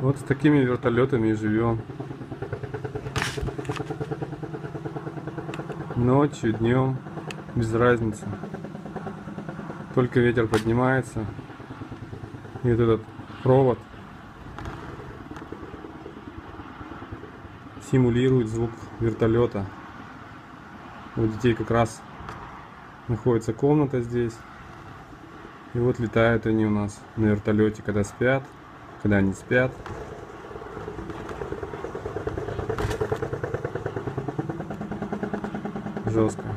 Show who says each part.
Speaker 1: Вот с такими вертолетами и живем. Ночью, днем, без разницы. Только ветер поднимается, и вот этот провод симулирует звук вертолета. У детей как раз находится комната здесь. И вот летают они у нас на вертолете, когда спят, когда не спят. Жестко.